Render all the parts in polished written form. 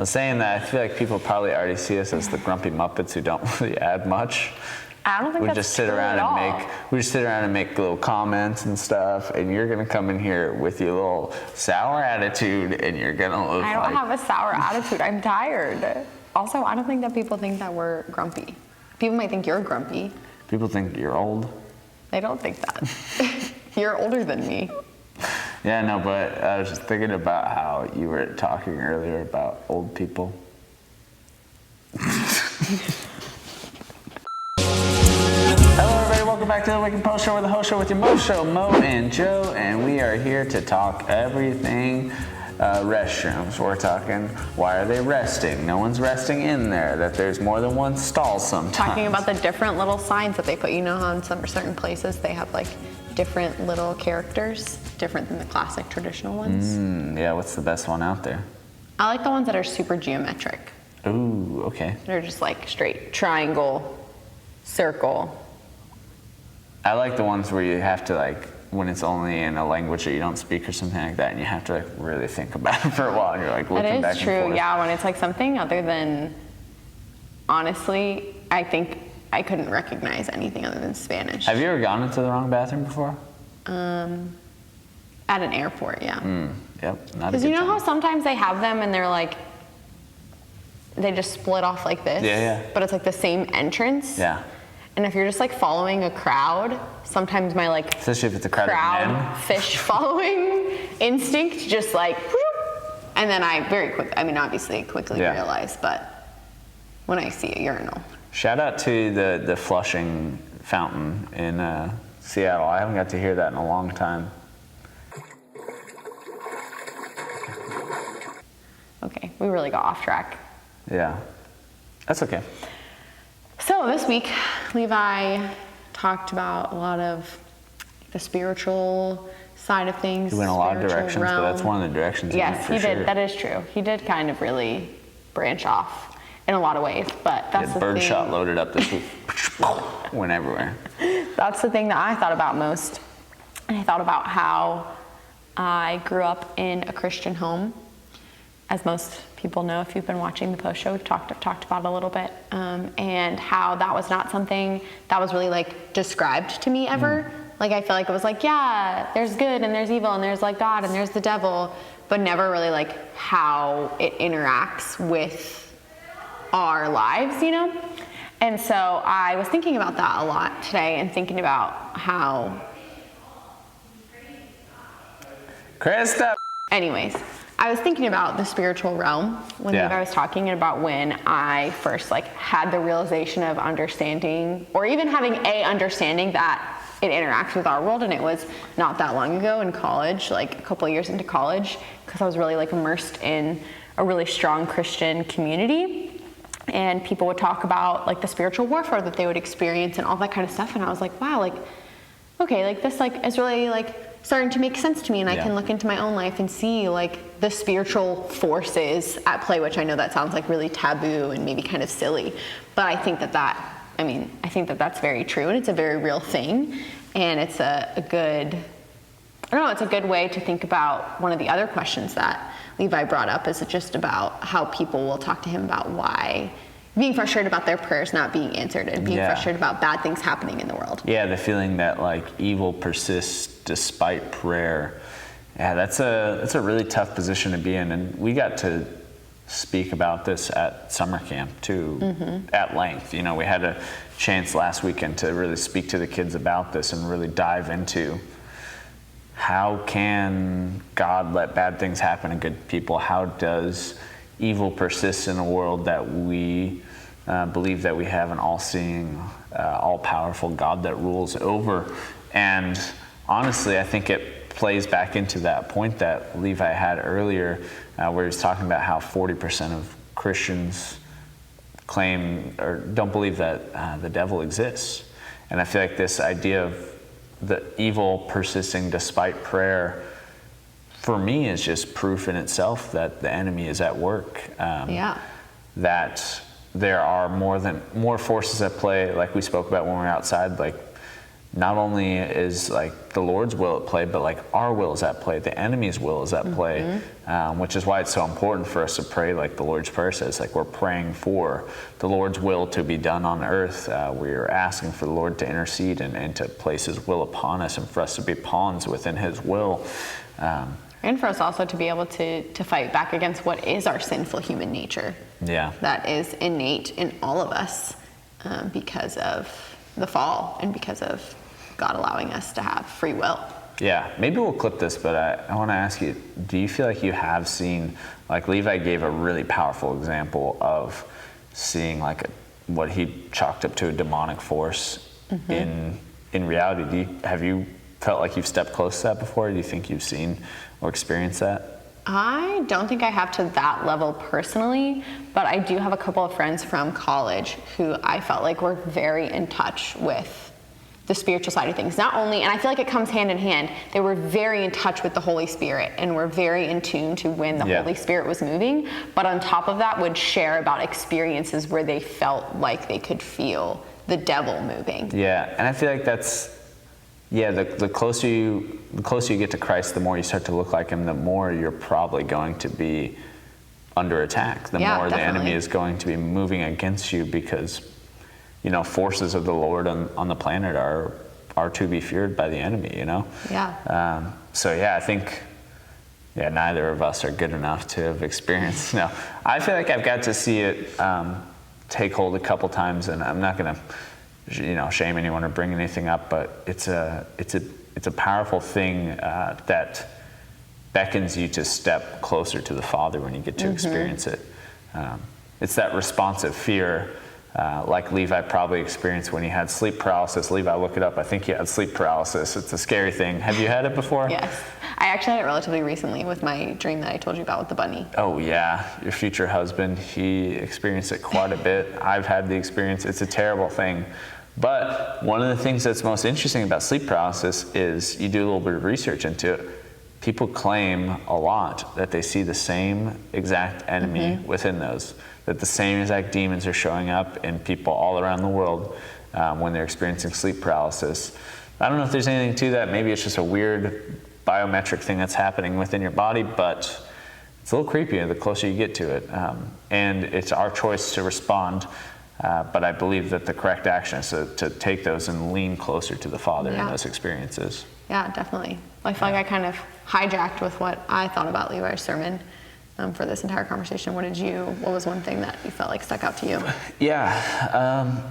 I was saying that I feel like people probably already see us as the grumpy Muppets who don't really add much. I don't think that's just sit true around at all. we just sit around and make little comments and stuff, and you're gonna come in here with your little sour attitude, and you're gonna look I don't like, have a sour attitude. I'm tired. Also, I don't think that people think that we're grumpy. People might think you're grumpy. people think you're old. They don't think that. You're older than me. Yeah, no, but I was just thinking about how you were talking earlier about old people. Hello everybody, welcome back to the Wake and Post Show, with the host show with your Mo Show, Mo and Joe, and we are here to talk everything restrooms. We're talking, why are they resting? No one's resting in there, that there's more than one stall sometimes. Talking about the different little signs that they put, you know how in some certain places they have like different little characters, different than the classic traditional ones. Yeah, what's the best one out there? I like the ones that are super geometric. Ooh, okay. They're just like straight triangle, circle. I like the ones where you have to, like, when it's only in a language that you don't speak or something like that, and you have to like really think about it for a while, and you're like looking back and forth. That is true, yeah, when it's like something other than, honestly, I think I couldn't recognize anything other than Spanish. Have you ever gone into the wrong bathroom before? At an airport, yeah. Yep, not a Because good you know time. how sometimes they have them and they're like, they just split off like this? Yeah. But it's like the same entrance? Yeah. And if you're just like following a crowd, sometimes my like Especially if it's a crowd of men. fish following instinct just like, and then I obviously quickly realize, but when I see a urinal. Shout out to the Flushing fountain in Seattle. I haven't got to hear that in a long time. Okay, we really got off track. Yeah, that's okay. So this week, Levi talked about a lot of the spiritual side of things. He went a lot of spiritual directions, but that's one of the directions he went Yes, for he sure. did. That is true. He did kind of really branch off in a lot of ways, but that's the Birdshot thing. loaded up this week. Went everywhere. That's the thing that I thought about most. And I thought about how I grew up in a Christian home. As most people know, if you've been watching the post show, we've talked about it a little bit, and how that was not something that was really like described to me ever. Like I feel like it was like, yeah, there's good and there's evil and there's like God and there's the devil, but never really like how it interacts with our lives, you know? And so I was thinking about that a lot today and thinking about how... Krista! Anyways, I was thinking about the spiritual realm when I was talking about when I first like had the realization of understanding, or even having a understanding that it interacts with our world. And it was not that long ago in college, like a couple of years into college, because I was really like immersed in a really strong Christian community. And people would talk about like the spiritual warfare that they would experience and all that kind of stuff. And I was like, wow, like, okay, like this like is really like starting to make sense to me, and I can look into my own life and see like the spiritual forces at play, which I know that sounds like really taboo and maybe kind of silly, but I think that that's very true, and it's a very real thing, and it's a good way to think about one of the other questions that Levi brought up, is just about how people will talk to him about why being frustrated about their prayers not being answered, and being frustrated about bad things happening in the world. Yeah, the feeling that like evil persists despite prayer. Yeah, that's a really tough position to be in, and we got to speak about this at summer camp too, at length. You know, we had a chance last weekend to really speak to the kids about this and really dive into how can God let bad things happen to good people? How does evil persist in a world that we believe that we have an all-seeing, all-powerful God that rules over? And honestly, I think it plays back into that point that Levi had earlier, where he was talking about how 40% of Christians claim or don't believe that the devil exists. And I feel like this idea of the evil persisting despite prayer, for me, is just proof in itself that the enemy is at work. That there are more forces at play, like we spoke about when we were outside, like not only is like the Lord's will at play, but like our will is at play, the enemy's will is at play, which is why it's so important for us to pray like the Lord's Prayer says, like we're praying for the Lord's will to be done on earth. We're asking for the Lord to intercede and to place his will upon us and for us to be pawns within his will. And for us also to be able to fight back against what is our sinful human nature. Yeah. That is innate in all of us because of the fall and because of God allowing us to have free will. Yeah, maybe we'll clip this, but I want to ask you, do you feel like you have seen, like Levi gave a really powerful example of seeing like what he chalked up to a demonic force in reality? Have you felt like you've stepped close to that before? Do you think you've seen or experienced that? I don't think I have to that level personally, but I do have a couple of friends from college who I felt like were very in touch with the spiritual side of things. Not only, and I feel like it comes hand in hand, they were very in touch with the Holy Spirit and were very in tune to when the Holy Spirit was moving, but on top of that would share about experiences where they felt like they could feel the devil moving. Yeah, and I feel like that's, the closer you get to Christ, the more you start to look like him, the more you're probably going to be under attack, the more the enemy is going to be moving against you, because forces of the Lord on the planet are to be feared by the enemy, I think neither of us are good enough to have experienced. No, I feel like I've got to see it take hold a couple times, and I'm not going to shame anyone or bring anything up, but it's a powerful thing that beckons you to step closer to the Father when you get to experience it. It's that responsive fear, like Levi probably experienced when he had sleep paralysis. Levi, look it up. I think he had sleep paralysis. It's a scary thing. Have you had it before? Yes. I actually had it relatively recently with my dream that I told you about with the bunny. Oh yeah, your future husband, he experienced it quite a bit. I've had the experience. It's a terrible thing. But one of the things that's most interesting about sleep paralysis is you do a little bit of research into it. People claim a lot that they see the same exact enemy within those, that the same exact demons are showing up in people all around the world when they're experiencing sleep paralysis. I don't know if there's anything to that. Maybe it's just a weird biometric thing that's happening within your body, but it's a little creepy the closer you get to it. And it's our choice to respond. But I believe that the correct action is to take those and lean closer to the Father in those experiences. Yeah, definitely. Well, I feel like I kind of hijacked with what I thought about Levi's sermon for this entire conversation. What was one thing that you felt like stuck out to you? Yeah,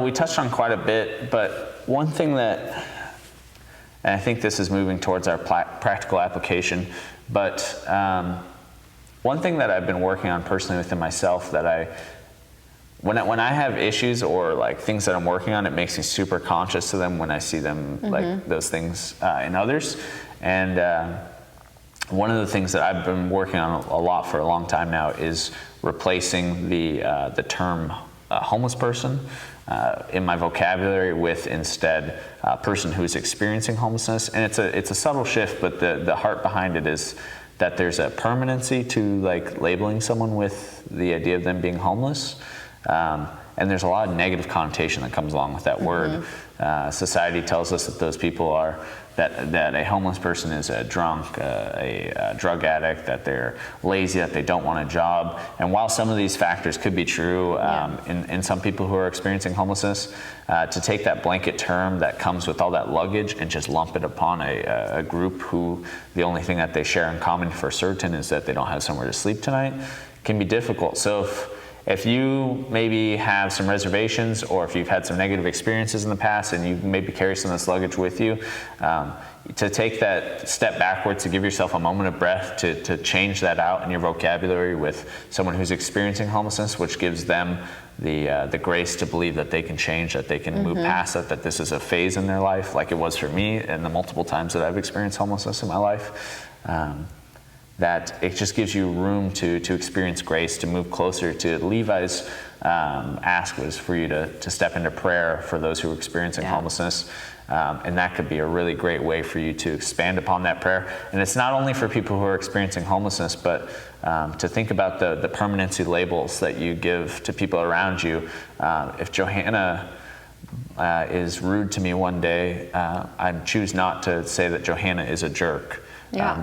we touched on quite a bit, but one thing that, and I think this is moving towards our practical application, but one thing that I've been working on personally within myself that when I have issues or like things that I'm working on, it makes me super conscious of them when I see them, like those things in others. And one of the things that I've been working on a lot for a long time now is replacing the term homeless person in my vocabulary with instead a person who's experiencing homelessness. And it's a subtle shift, but the heart behind it is that there's a permanency to like labeling someone with the idea of them being homeless. And there's a lot of negative connotation that comes along with that word. Society tells us that those people are, that a homeless person is a drunk, a drug addict, that they're lazy, that they don't want a job. And while some of these factors could be true in some people who are experiencing homelessness, to take that blanket term that comes with all that luggage and just lump it upon a group who the only thing that they share in common for certain is that they don't have somewhere to sleep tonight can be difficult. So if you maybe have some reservations, or if you've had some negative experiences in the past and you maybe carry some of this luggage with you, to take that step backwards, to give yourself a moment of breath, to change that out in your vocabulary with someone who's experiencing homelessness, which gives them the grace to believe that they can change, that they can move past it, that this is a phase in their life, like it was for me and the multiple times that I've experienced homelessness in my life. That it just gives you room to experience grace, to move closer to Levi's ask was for you to step into prayer for those who are experiencing homelessness. And that could be a really great way for you to expand upon that prayer. And it's not only for people who are experiencing homelessness, but to think about the permanency labels that you give to people around you. If Johanna is rude to me one day, I choose not to say that Johanna is a jerk.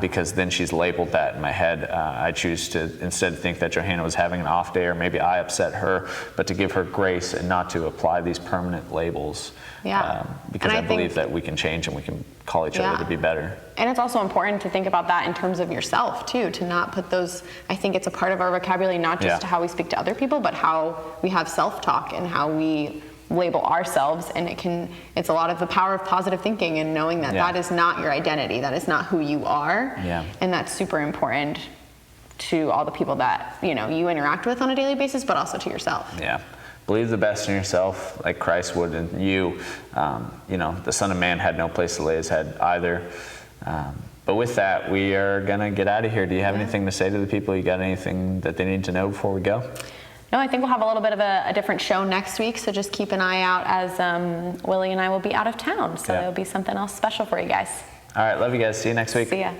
Because then she's labeled that in my head. I choose to instead think that Johanna was having an off day, or maybe I upset her, but to give her grace and not to apply these permanent labels. Because I believe that we can change and we can call each other to be better. And it's also important to think about that in terms of yourself too, to not put those, I think it's a part of our vocabulary, not just how we speak to other people, but how we have self-talk and how we label ourselves. And it's a lot of the power of positive thinking and knowing that that is not your identity, that is not who you are. And that's super important to all the people that you interact with on a daily basis, but also to yourself. Believe the best in yourself, like Christ would in you. The Son of Man had no place to lay his head either. But with that, we are gonna get out of here. Do you have anything to say to the people? You got anything that they need to know before we go? No, I think we'll have a little bit of a different show next week, so just keep an eye out as Willie and I will be out of town. So there'll be something else special for you guys. All right, love you guys. See you next week. See ya.